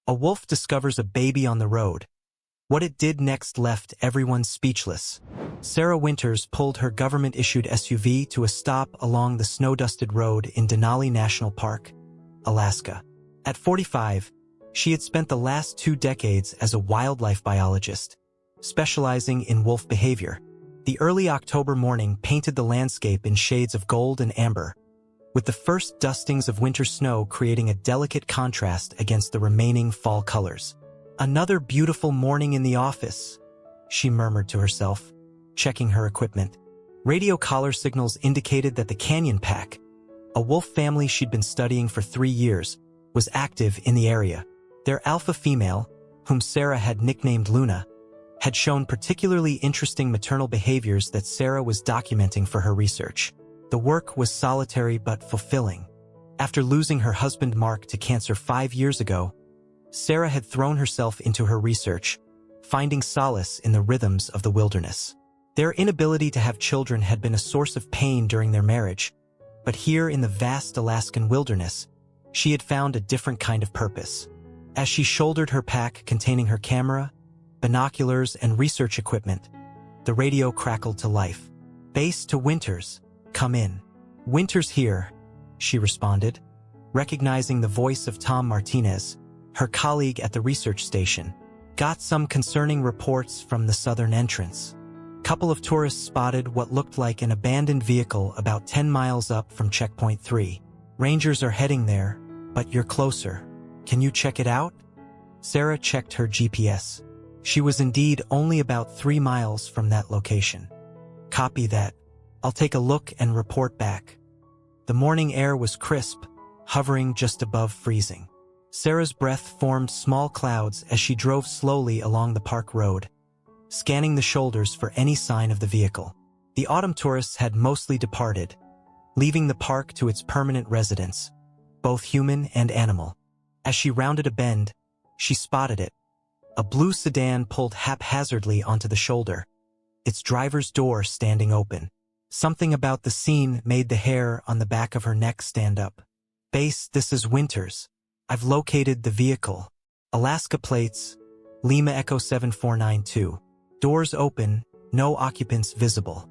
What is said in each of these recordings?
A wolf discovers a baby on the road. What it did next left everyone speechless. Sarah Winters pulled her government-issued SUV to a stop along the snow-dusted road in Denali National Park, Alaska. At 45, she had spent the last 2 decades as a wildlife biologist, specializing in wolf behavior. The early October morning painted the landscape in shades of gold and amber, with the first dustings of winter snow creating a delicate contrast against the remaining fall colors. "Another beautiful morning in the office," she murmured to herself, checking her equipment. Radio collar signals indicated that the Canyon Pack, a wolf family she'd been studying for 3 years, was active in the area. Their alpha female, whom Sarah had nicknamed Luna, had shown particularly interesting maternal behaviors that Sarah was documenting for her research. The work was solitary but fulfilling. After losing her husband Mark to cancer 5 years ago, Sarah had thrown herself into her research, finding solace in the rhythms of the wilderness. Their inability to have children had been a source of pain during their marriage, but here in the vast Alaskan wilderness, she had found a different kind of purpose. As she shouldered her pack containing her camera, binoculars, and research equipment, the radio crackled to life. "Base to Winters. Come in." "Winters here," she responded, recognizing the voice of Tom Martinez, her colleague at the research station. "Got some concerning reports from the southern entrance. Couple of tourists spotted what looked like an abandoned vehicle about 10 miles up from Checkpoint 3. Rangers are heading there, but you're closer. Can you check it out?" Sarah checked her GPS. She was indeed only about 3 miles from that location. "Copy that. I'll take a look and report back." The morning air was crisp, hovering just above freezing. Sarah's breath formed small clouds as she drove slowly along the park road, scanning the shoulders for any sign of the vehicle. The autumn tourists had mostly departed, leaving the park to its permanent residents, both human and animal. As she rounded a bend, she spotted it. A blue sedan pulled haphazardly onto the shoulder, its driver's door standing open. Something about the scene made the hair on the back of her neck stand up. "Base, this is Winters. I've located the vehicle. Alaska plates, Lima Echo 7492. Doors open, no occupants visible."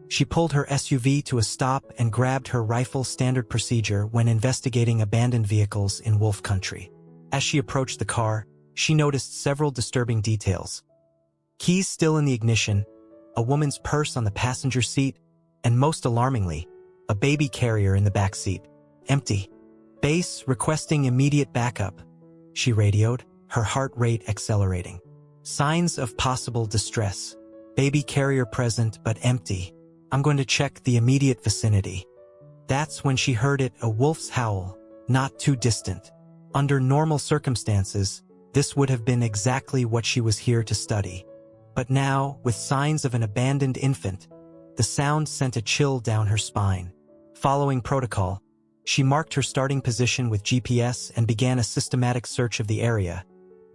She pulled her SUV to a stop and grabbed her rifle, standard procedure when investigating abandoned vehicles in wolf country. As she approached the car, she noticed several disturbing details. Keys still in the ignition, a woman's purse on the passenger seat, and most alarmingly, a baby carrier in the back seat. Empty. "Base requesting immediate backup," she radioed, her heart rate accelerating. "Signs of possible distress. Baby carrier present but empty. I'm going to check the immediate vicinity." That's when she heard it, a wolf's howl, not too distant. Under normal circumstances, this would have been exactly what she was here to study. But now, with signs of an abandoned infant, the sound sent a chill down her spine. Following protocol, she marked her starting position with GPS and began a systematic search of the area,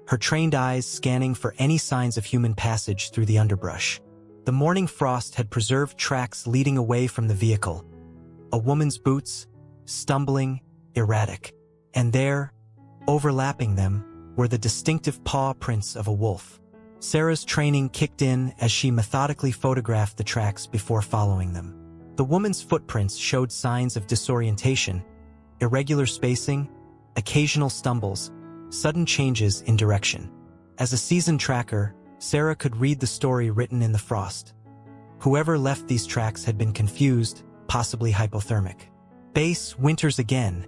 her trained eyes scanning for any signs of human passage through the underbrush. The morning frost had preserved tracks leading away from the vehicle. A woman's boots, stumbling, erratic. And there, overlapping them, were the distinctive paw prints of a wolf. Sarah's training kicked in as she methodically photographed the tracks before following them. The woman's footprints showed signs of disorientation, irregular spacing, occasional stumbles, sudden changes in direction. As a seasoned tracker, Sarah could read the story written in the frost. Whoever left these tracks had been confused, possibly hypothermic. "Base, Winters again,"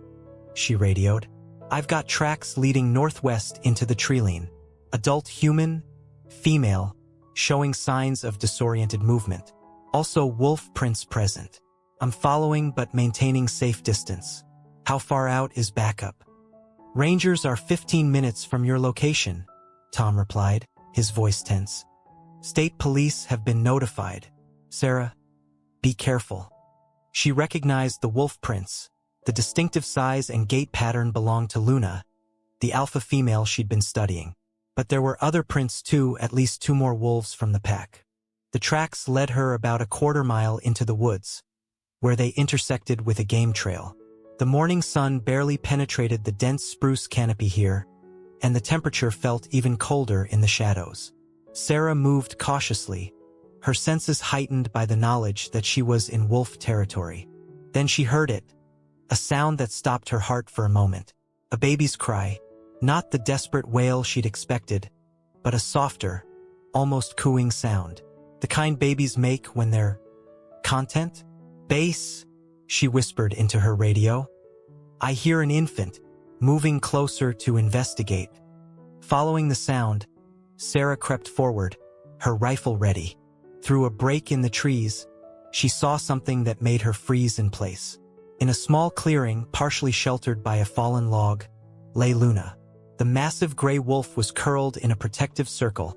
she radioed. "I've got tracks leading northwest into the treeline. Adult human, female, showing signs of disoriented movement. Also wolf prints present. I'm following but maintaining safe distance. How far out is backup?" "Rangers are 15 minutes from your location," Tom replied, his voice tense. "State police have been notified. Sarah, be careful." She recognized the wolf prints. The distinctive size and gait pattern belonged to Luna, the alpha female she'd been studying. But there were other prints too, at least 2 more wolves from the pack. The tracks led her about a quarter-mile into the woods, where they intersected with a game trail. The morning sun barely penetrated the dense spruce canopy here, and the temperature felt even colder in the shadows. Sarah moved cautiously, her senses heightened by the knowledge that she was in wolf territory. Then she heard it, a sound that stopped her heart for a moment. A baby's cry, not the desperate wail she'd expected, but a softer, almost cooing sound. The kind babies make when they're content? Base, she whispered into her radio. I hear an infant, moving closer to investigate. Following the sound, Sarah crept forward, her rifle ready. Through a break in the trees, she saw something that made her freeze in place. In a small clearing, partially sheltered by a fallen log, lay Luna. The massive gray wolf was curled in a protective circle,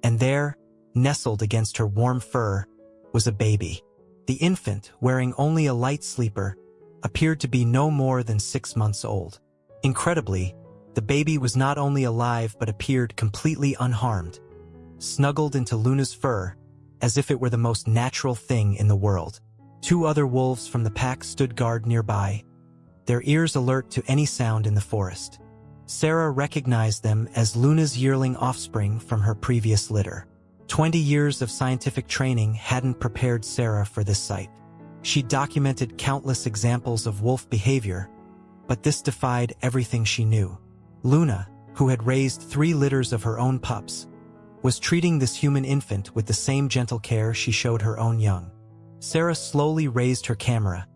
and there, nestled against her warm fur, was a baby. The infant, wearing only a light sleeper, appeared to be no more than 6 months old. Incredibly, the baby was not only alive but appeared completely unharmed, snuggled into Luna's fur, as if it were the most natural thing in the world. 2 other wolves from the pack stood guard nearby, their ears alert to any sound in the forest. Sarah recognized them as Luna's yearling offspring from her previous litter. 20 years of scientific training hadn't prepared Sarah for this sight. She documented countless examples of wolf behavior, but this defied everything she knew. Luna, who had raised 3 litters of her own pups, was treating this human infant with the same gentle care she showed her own young. Sarah slowly raised her camera,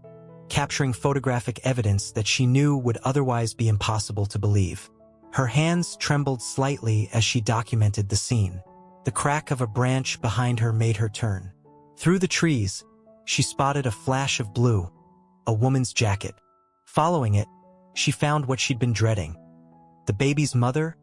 capturing photographic evidence that she knew would otherwise be impossible to believe. Her hands trembled slightly as she documented the scene. The crack of a branch behind her made her turn. Through the trees, she spotted a flash of blue, a woman's jacket. Following it, she found what she'd been dreading. The baby's mother,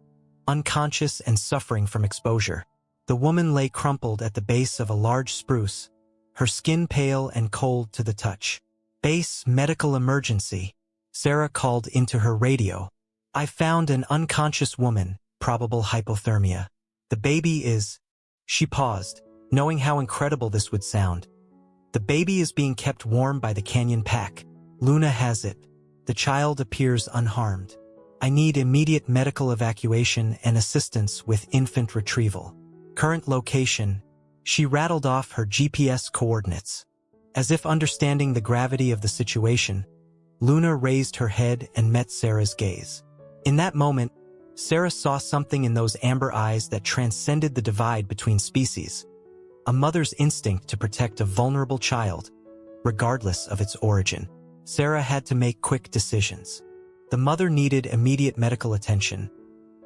unconscious and suffering from exposure. The woman lay crumpled at the base of a large spruce, her skin pale and cold to the touch. Base medical emergency. Sarah called into her radio. I found an unconscious woman, probable hypothermia. The baby is... She paused, knowing how incredible this would sound. The baby is being kept warm by the canyon pack. Luna has it. The child appears unharmed. I need immediate medical evacuation and assistance with infant retrieval. Current location. She rattled off her GPS coordinates. As if understanding the gravity of the situation, Luna raised her head and met Sarah's gaze. In that moment, Sarah saw something in those amber eyes that transcended the divide between species. A mother's instinct to protect a vulnerable child, regardless of its origin. Sarah had to make quick decisions. The mother needed immediate medical attention,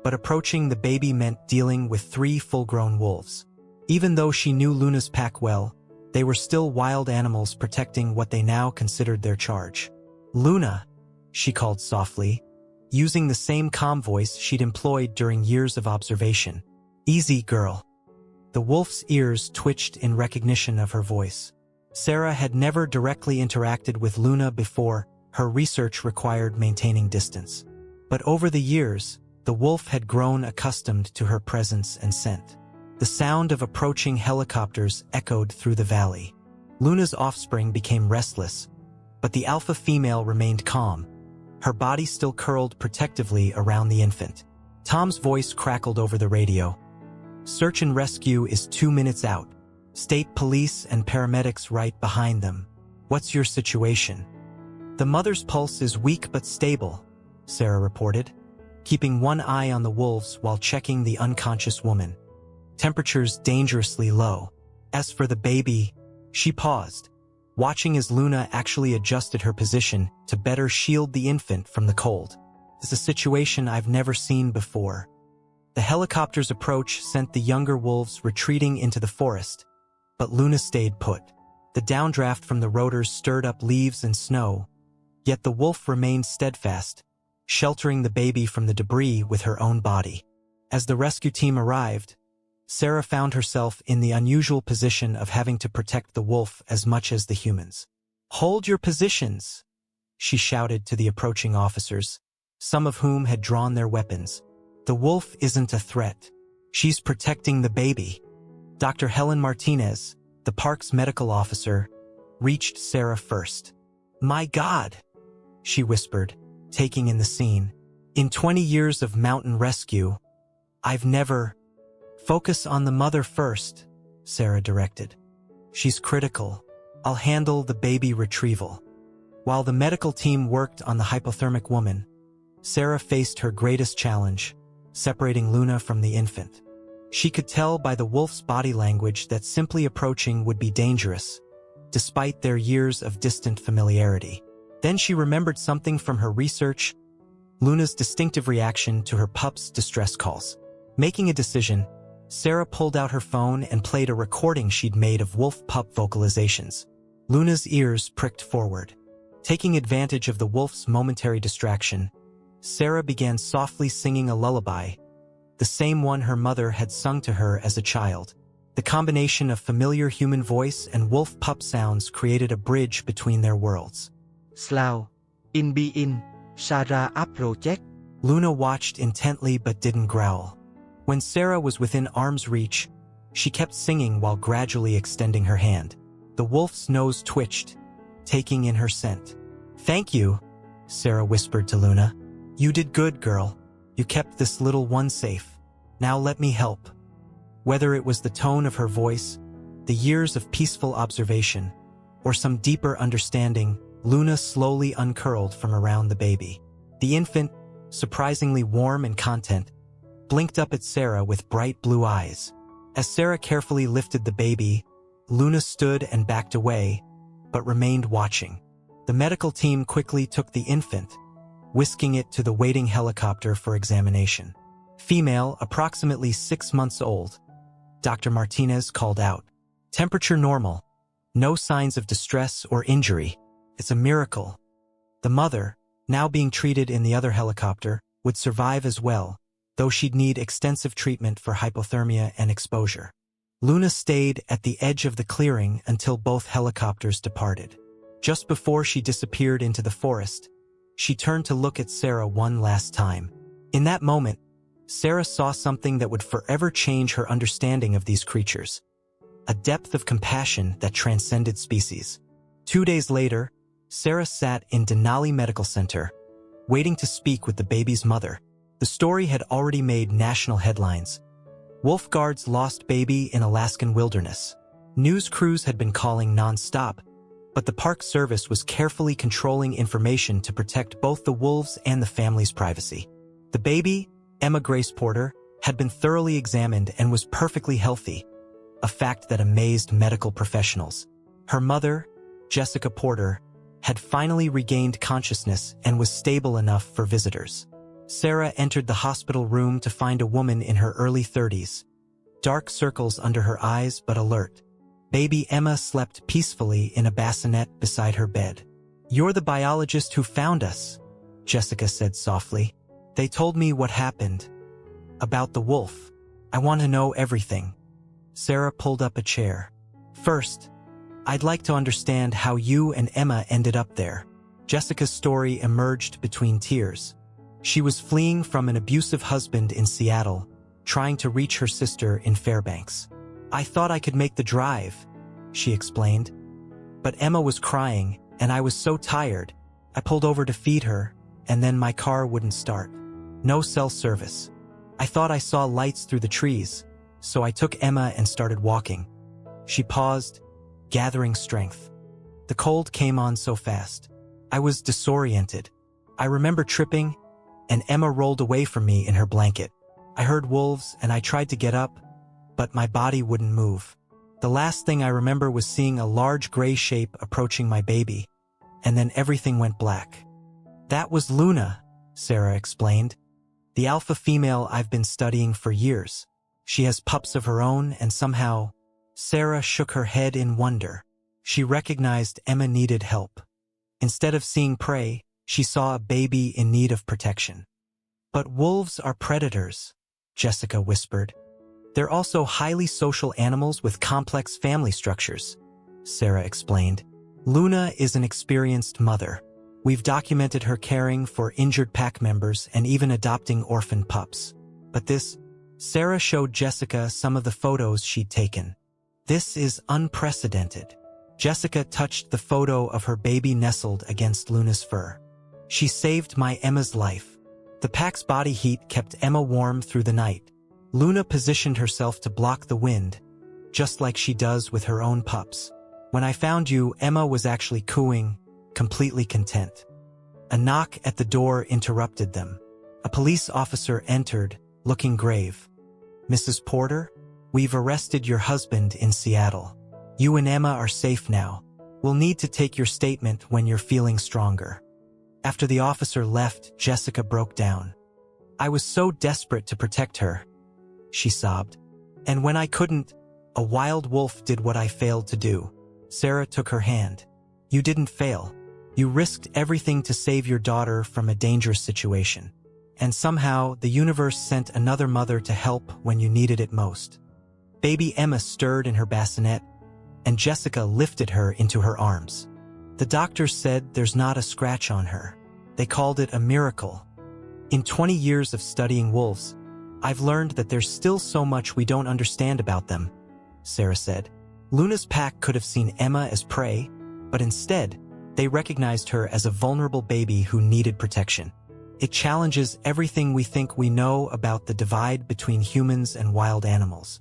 but approaching the baby meant dealing with 3 full-grown wolves. Even though she knew Luna's pack well, they were still wild animals protecting what they now considered their charge. Luna, she called softly, using the same calm voice she'd employed during years of observation. Easy, girl. The wolf's ears twitched in recognition of her voice. Sarah had never directly interacted with Luna before. Her research required maintaining distance. But over the years, the wolf had grown accustomed to her presence and scent. The sound of approaching helicopters echoed through the valley. Luna's offspring became restless, but the alpha female remained calm, her body still curled protectively around the infant. Tom's voice crackled over the radio. Search and rescue is 2 minutes out. State police and paramedics right behind them. What's your situation? The mother's pulse is weak but stable, Sarah reported, keeping one eye on the wolves while checking the unconscious woman. Temperatures dangerously low. As for the baby, she paused, watching as Luna actually adjusted her position to better shield the infant from the cold. It's a situation I've never seen before. The helicopter's approach sent the younger wolves retreating into the forest, but Luna stayed put. The downdraft from the rotors stirred up leaves and snow, yet the wolf remained steadfast, sheltering the baby from the debris with her own body. As the rescue team arrived, Sarah found herself in the unusual position of having to protect the wolf as much as the humans. Hold your positions, she shouted to the approaching officers, some of whom had drawn their weapons. The wolf isn't a threat. She's protecting the baby. Dr. Helen Martinez, the park's medical officer, reached Sarah first. My God, she whispered, taking in the scene. In 20 years of mountain rescue, I've never... Focus on the mother first, Sarah directed. She's critical. I'll handle the baby retrieval. While the medical team worked on the hypothermic woman, Sarah faced her greatest challenge, separating Luna from the infant. She could tell by the wolf's body language that simply approaching would be dangerous, despite their years of distant familiarity. Then she remembered something from her research: Luna's distinctive reaction to her pup's distress calls. Making a decision, Sarah pulled out her phone and played a recording she'd made of wolf pup vocalizations. Luna's ears pricked forward. Taking advantage of the wolf's momentary distraction, Sarah began softly singing a lullaby, the same one her mother had sung to her as a child. The combination of familiar human voice and wolf pup sounds created a bridge between their worlds. Slow. In be in. Sarah up project. Luna watched intently but didn't growl. When Sarah was within arm's reach, she kept singing while gradually extending her hand. The wolf's nose twitched, taking in her scent. "Thank you," Sarah whispered to Luna. "You did good, girl. You kept this little one safe. Now let me help." Whether it was the tone of her voice, the years of peaceful observation, or some deeper understanding, Luna slowly uncurled from around the baby. The infant, surprisingly warm and content, blinked up at Sarah with bright blue eyes. As Sarah carefully lifted the baby, Luna stood and backed away, but remained watching. The medical team quickly took the infant, whisking it to the waiting helicopter for examination. Female, approximately 6 months old, Dr. Martinez called out. Temperature normal. No signs of distress or injury. It's a miracle. The mother, now being treated in the other helicopter, would survive as well, though she'd need extensive treatment for hypothermia and exposure. Luna stayed at the edge of the clearing until both helicopters departed. Just before she disappeared into the forest, she turned to look at Sarah one last time. In that moment, Sarah saw something that would forever change her understanding of these creatures. A depth of compassion that transcended species. 2 days later, Sarah sat in Denali Medical Center, waiting to speak with the baby's mother. The story had already made national headlines. Wolf guards lost baby in Alaskan wilderness. News crews had been calling non-stop, but the Park Service was carefully controlling information to protect both the wolves and the family's privacy. The baby, Emma Grace Porter, had been thoroughly examined and was perfectly healthy, a fact that amazed medical professionals. Her mother, Jessica Porter, had finally regained consciousness and was stable enough for visitors. Sarah entered the hospital room to find a woman in her early 30s, dark circles under her eyes but alert. Baby Emma slept peacefully in a bassinet beside her bed. "You're the biologist who found us," Jessica said softly. "They told me what happened. About the wolf. I want to know everything." Sarah pulled up a chair. "First, I'd like to understand how you and Emma ended up there." Jessica's story emerged between tears. She was fleeing from an abusive husband in Seattle, trying to reach her sister in Fairbanks. "I thought I could make the drive," she explained. "But Emma was crying, and I was so tired. I pulled over to feed her, and then my car wouldn't start. No cell service. I thought I saw lights through the trees, so I took Emma and started walking." She paused, gathering strength. "The cold came on so fast. I was disoriented. I remember tripping, and Emma rolled away from me in her blanket. I heard wolves, and I tried to get up, but my body wouldn't move. The last thing I remember was seeing a large gray shape approaching my baby, and then everything went black." "That was Luna," Sarah explained. "The alpha female I've been studying for years. She has pups of her own, and somehow..." Sarah shook her head in wonder. She recognized Emma needed help. Instead of seeing prey, she saw a baby in need of protection. "But wolves are predators," Jessica whispered. "They're also highly social animals with complex family structures," Sarah explained. "Luna is an experienced mother. We've documented her caring for injured pack members and even adopting orphan pups. But this..." Sarah showed Jessica some of the photos she'd taken. "This is unprecedented." Jessica touched the photo of her baby nestled against Luna's fur. "She saved my Emma's life. The pack's body heat kept Emma warm through the night. Luna positioned herself to block the wind, just like she does with her own pups. When I found you, Emma was actually cooing, completely content. A knock at the door interrupted them. A police officer entered, looking grave. "Mrs. Porter, we've arrested your husband in Seattle. You and Emma are safe now. We'll need to take your statement when you're feeling stronger." After the officer left, Jessica broke down. "I was so desperate to protect her," she sobbed. "And when I couldn't, a wild wolf did what I failed to do." Sarah took her hand. "You didn't fail. You risked everything to save your daughter from a dangerous situation. And somehow, the universe sent another mother to help when you needed it most." Baby Emma stirred in her bassinet, and Jessica lifted her into her arms. "The doctors said there's not a scratch on her. They called it a miracle. In 20 years of studying wolves, I've learned that there's still so much we don't understand about them," Sarah said. Luna's pack could have seen Emma as prey, but instead, they recognized her as a vulnerable baby who needed protection. It challenges everything we think we know about the divide between humans and wild animals.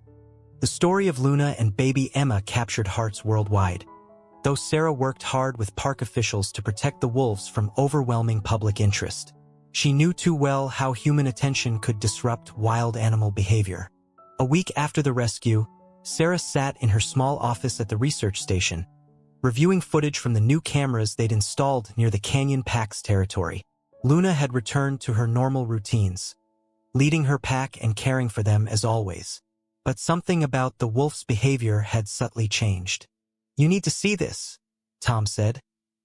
The story of Luna and baby Emma captured hearts worldwide. Though Sarah worked hard with park officials to protect the wolves from overwhelming public interest, she knew too well how human attention could disrupt wild animal behavior. A week after the rescue, Sarah sat in her small office at the research station, reviewing footage from the new cameras they'd installed near the Canyon Pack's territory. Luna had returned to her normal routines, leading her pack and caring for them as always. But something about the wolf's behavior had subtly changed. "You need to see this," Tom said,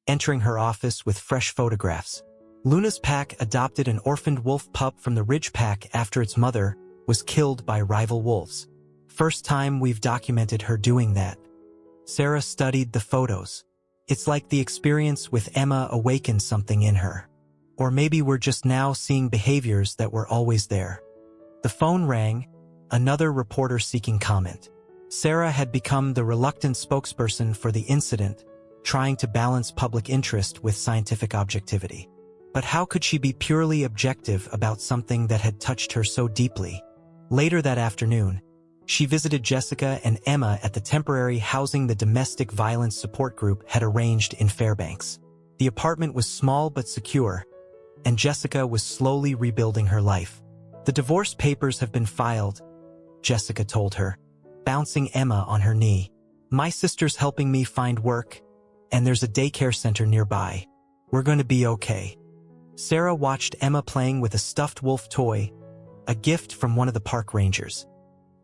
entering her office with fresh photographs. Luna's pack adopted an orphaned wolf pup from the Ridge Pack after its mother was killed by rival wolves. "First time we've documented her doing that." Sarah studied the photos. "It's like the experience with Emma awakened something in her. Or maybe we're just now seeing behaviors that were always there." The phone rang, another reporter seeking comment. Sarah had become the reluctant spokesperson for the incident, trying to balance public interest with scientific objectivity. But how could she be purely objective about something that had touched her so deeply? Later that afternoon, she visited Jessica and Emma at the temporary housing the domestic violence support group had arranged in Fairbanks. The apartment was small but secure, and Jessica was slowly rebuilding her life. "The divorce papers have been filed," Jessica told her, bouncing Emma on her knee. "My sister's helping me find work, and there's a daycare center nearby. We're going to be okay." Sarah watched Emma playing with a stuffed wolf toy, a gift from one of the park rangers.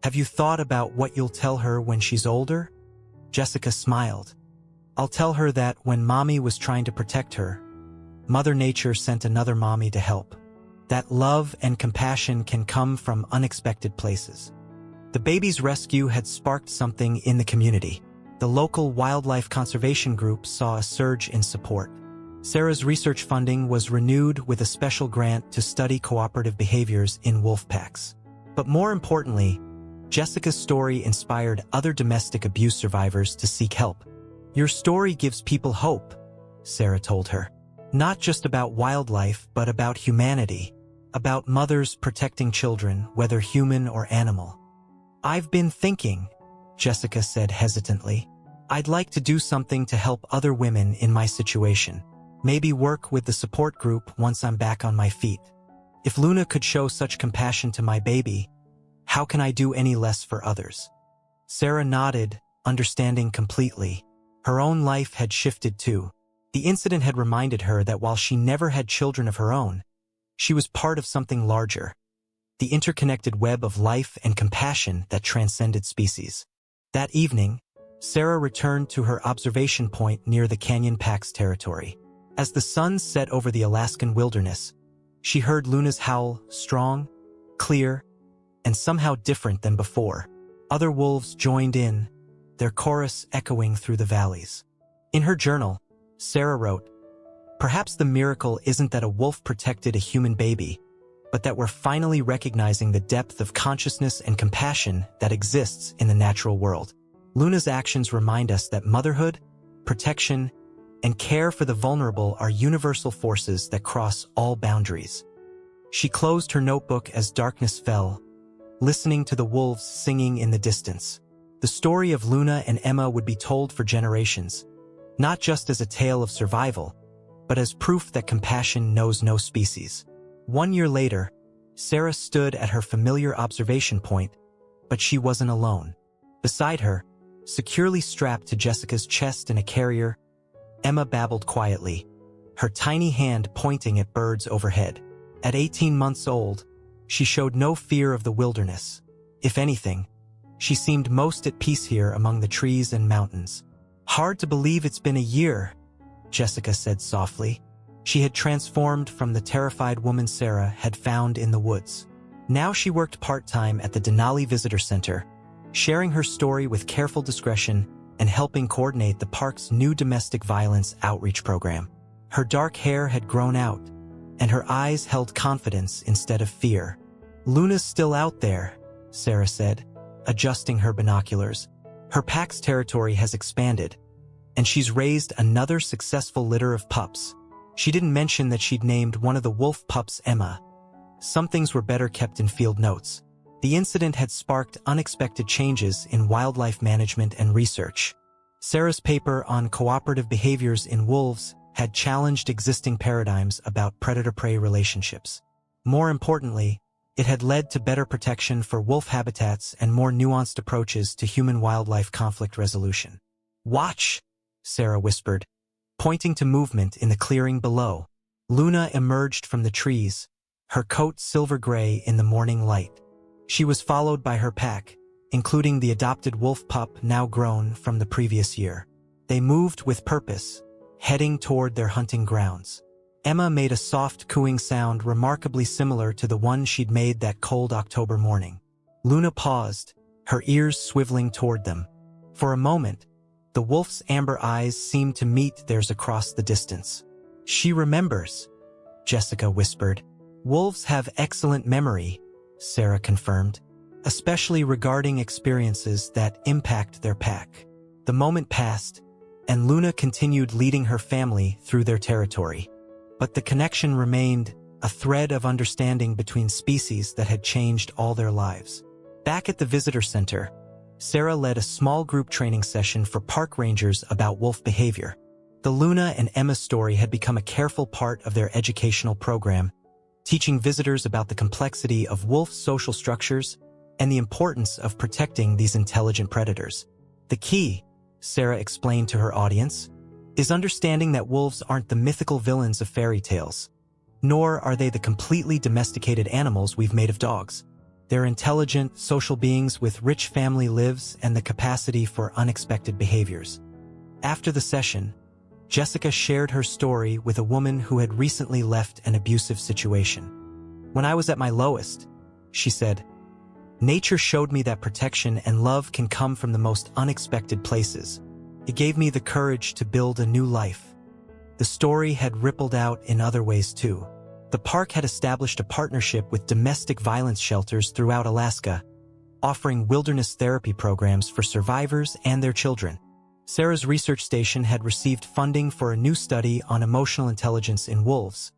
"Have you thought about what you'll tell her when she's older?" Jessica smiled. "I'll tell her that when Mommy was trying to protect her, Mother Nature sent another mommy to help. That love and compassion can come from unexpected places." The baby's rescue had sparked something in the community. The local wildlife conservation group saw a surge in support. Sarah's research funding was renewed with a special grant to study cooperative behaviors in wolf packs. But more importantly, Jessica's story inspired other domestic abuse survivors to seek help. "Your story gives people hope," Sarah told her. "Not just about wildlife, but about humanity, about mothers protecting children, whether human or animal." "I've been thinking," Jessica said hesitantly. "I'd like to do something to help other women in my situation. Maybe work with the support group once I'm back on my feet. If Luna could show such compassion to my baby, how can I do any less for others?" Sarah nodded, understanding completely. Her own life had shifted too. The incident had reminded her that while she never had children of her own, she was part of something larger, the interconnected web of life and compassion that transcended species. That evening, Sarah returned to her observation point near the Canyon Pack's territory. As the sun set over the Alaskan wilderness, she heard Luna's howl, strong, clear, and somehow different than before. Other wolves joined in, their chorus echoing through the valleys. In her journal, Sarah wrote, "Perhaps the miracle isn't that a wolf protected a human baby, but that we're finally recognizing the depth of consciousness and compassion that exists in the natural world." Luna's actions remind us that motherhood, protection, and care for the vulnerable are universal forces that cross all boundaries. She closed her notebook as darkness fell, listening to the wolves singing in the distance. The story of Luna and Emma would be told for generations, not just as a tale of survival, but as proof that compassion knows no species. 1 year later, Sarah stood at her familiar observation point, but she wasn't alone. Beside her, securely strapped to Jessica's chest in a carrier, Emma babbled quietly, her tiny hand pointing at birds overhead. At 18 months old, she showed no fear of the wilderness. If anything, she seemed most at peace here among the trees and mountains. "Hard to believe it's been a year," Jessica said softly. She had transformed from the terrified woman Sarah had found in the woods. Now she worked part-time at the Denali Visitor Center, sharing her story with careful discretion and helping coordinate the park's new domestic violence outreach program. Her dark hair had grown out, and her eyes held confidence instead of fear. "Luna's still out there," Sarah said, adjusting her binoculars. "Her pack's territory has expanded, and she's raised another successful litter of pups." She didn't mention that she'd named one of the wolf pups Emma. Some things were better kept in field notes. The incident had sparked unexpected changes in wildlife management and research. Sarah's paper on cooperative behaviors in wolves had challenged existing paradigms about predator-prey relationships. More importantly, it had led to better protection for wolf habitats and more nuanced approaches to human-wildlife conflict resolution. "Watch," Sarah whispered, pointing to movement in the clearing below. Luna emerged from the trees, her coat silver-gray in the morning light. She was followed by her pack, including the adopted wolf pup now grown from the previous year. They moved with purpose, heading toward their hunting grounds. Emma made a soft cooing sound remarkably similar to the one she'd made that cold October morning. Luna paused, her ears swiveling toward them. For a moment, the wolf's amber eyes seemed to meet theirs across the distance. "She remembers," Jessica whispered. "Wolves have excellent memory," Sarah confirmed, "especially regarding experiences that impact their pack." The moment passed, and Luna continued leading her family through their territory. But the connection remained, a thread of understanding between species that had changed all their lives. Back at the visitor center, Sarah led a small group training session for park rangers about wolf behavior. The Luna and Emma story had become a careful part of their educational program, teaching visitors about the complexity of wolf social structures and the importance of protecting these intelligent predators. "The key," Sarah explained to her audience, "is understanding that wolves aren't the mythical villains of fairy tales, nor are they the completely domesticated animals we've made of dogs. They're intelligent, social beings with rich family lives and the capacity for unexpected behaviors." After the session, Jessica shared her story with a woman who had recently left an abusive situation. "When I was at my lowest," she said, "nature showed me that protection and love can come from the most unexpected places. It gave me the courage to build a new life." The story had rippled out in other ways too. The park had established a partnership with domestic violence shelters throughout Alaska, offering wilderness therapy programs for survivors and their children. Sarah's research station had received funding for a new study on emotional intelligence in wolves,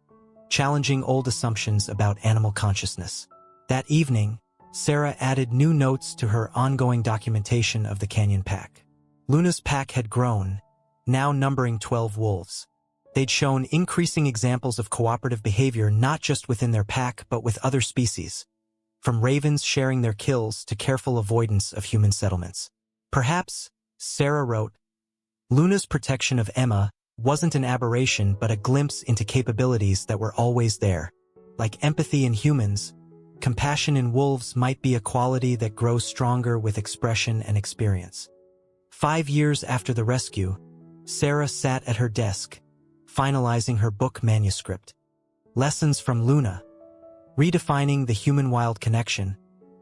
challenging old assumptions about animal consciousness. That evening, Sarah added new notes to her ongoing documentation of the canyon pack. Luna's pack had grown, now numbering 12 wolves. They'd shown increasing examples of cooperative behavior not just within their pack but with other species, from ravens sharing their kills to careful avoidance of human settlements. Perhaps, Sarah wrote, Luna's protection of Emma wasn't an aberration but a glimpse into capabilities that were always there. Like empathy in humans, compassion in wolves might be a quality that grows stronger with expression and experience. 5 years after the rescue, Sarah sat at her desk, finalizing her book manuscript. Lessons from Luna, Redefining the Human-Wild Connection,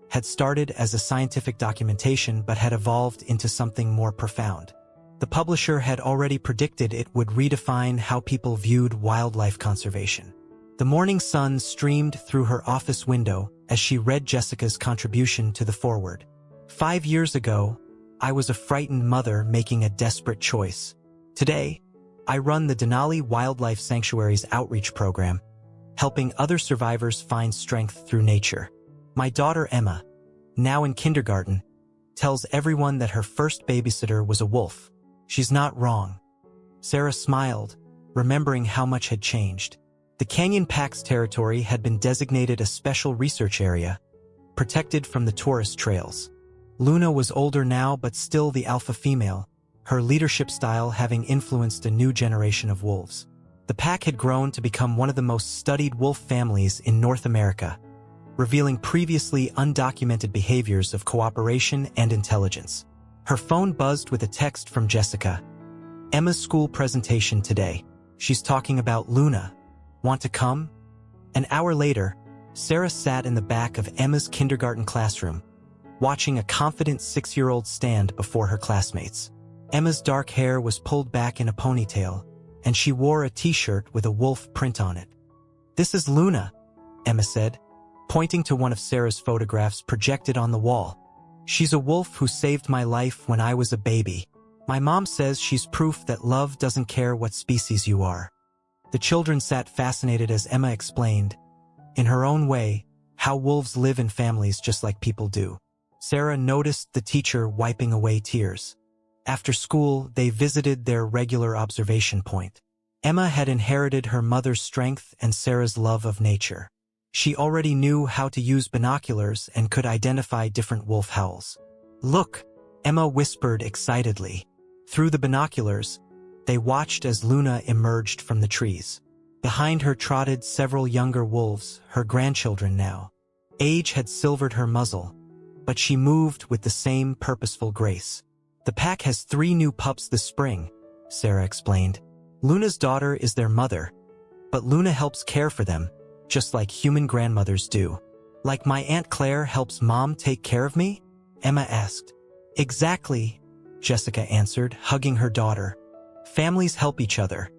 had started as a scientific documentation but had evolved into something more profound. The publisher had already predicted it would redefine how people viewed wildlife conservation. The morning sun streamed through her office window as she read Jessica's contribution to the foreword. 5 years ago, I was a frightened mother making a desperate choice. Today, I run the Denali Wildlife Sanctuary's outreach program, helping other survivors find strength through nature. My daughter Emma, now in kindergarten, tells everyone that her first babysitter was a wolf. She's not wrong. Sarah smiled, remembering how much had changed. The Canyon Pack's territory had been designated a special research area, protected from the tourist trails. Luna was older now but still the alpha female, her leadership style having influenced a new generation of wolves. The pack had grown to become one of the most studied wolf families in North America, revealing previously undocumented behaviors of cooperation and intelligence. Her phone buzzed with a text from Jessica. Emma's school presentation today. She's talking about Luna. Want to come? An hour later, Sarah sat in the back of Emma's kindergarten classroom, watching a confident 6-year-old stand before her classmates. Emma's dark hair was pulled back in a ponytail, and she wore a t-shirt with a wolf print on it. "This is Luna," Emma said, pointing to one of Sarah's photographs projected on the wall. "She's a wolf who saved my life when I was a baby. My mom says she's proof that love doesn't care what species you are." The children sat fascinated as Emma explained, in her own way, how wolves live in families just like people do. Sarah noticed the teacher wiping away tears. After school, they visited their regular observation point. Emma had inherited her mother's strength and Sarah's love of nature. She already knew how to use binoculars and could identify different wolf howls. "Look," Emma whispered excitedly. Through the binoculars, they watched as Luna emerged from the trees. Behind her trotted several younger wolves, her grandchildren now. Age had silvered her muzzle, but she moved with the same purposeful grace. "The pack has 3 new pups this spring," Sarah explained. "Luna's daughter is their mother, but Luna helps care for them, just like human grandmothers do." "Like my Aunt Claire helps Mom take care of me?" Emma asked. "Exactly," Jessica answered, hugging her daughter. "Families help each other,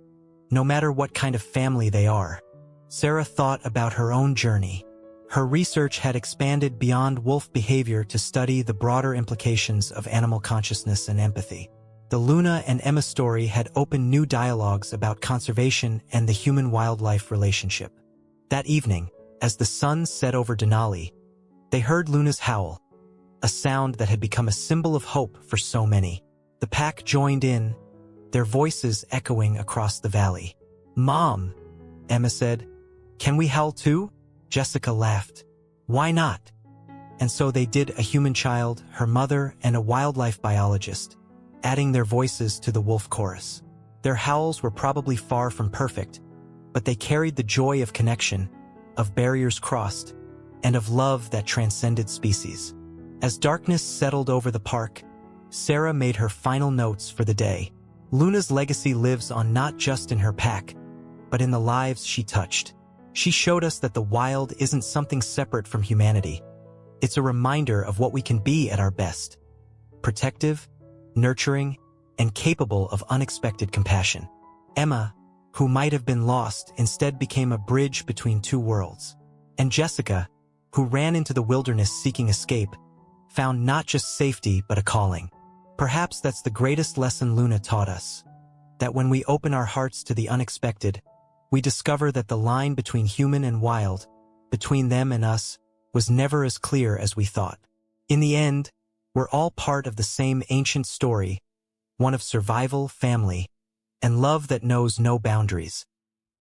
no matter what kind of family they are." Sarah thought about her own journey. Her research had expanded beyond wolf behavior to study the broader implications of animal consciousness and empathy. The Luna and Emma story had opened new dialogues about conservation and the human-wildlife relationship. That evening, as the sun set over Denali, they heard Luna's howl, a sound that had become a symbol of hope for so many. The pack joined in, their voices echoing across the valley. "Mom," Emma said, "can we howl too?" Jessica laughed. "Why not?" And so they did, a human child, her mother, and a wildlife biologist, adding their voices to the wolf chorus. Their howls were probably far from perfect, but they carried the joy of connection, of barriers crossed, and of love that transcended species. As darkness settled over the park, Sarah made her final notes for the day. Luna's legacy lives on not just in her pack, but in the lives she touched. She showed us that the wild isn't something separate from humanity. It's a reminder of what we can be at our best: protective, nurturing, and capable of unexpected compassion. Emma, who might have been lost, instead became a bridge between 2 worlds. And Jessica, who ran into the wilderness seeking escape, found not just safety but a calling. Perhaps that's the greatest lesson Luna taught us, that when we open our hearts to the unexpected, we discover that the line between human and wild, between them and us, was never as clear as we thought. In the end, we're all part of the same ancient story, one of survival, family, and love that knows no boundaries.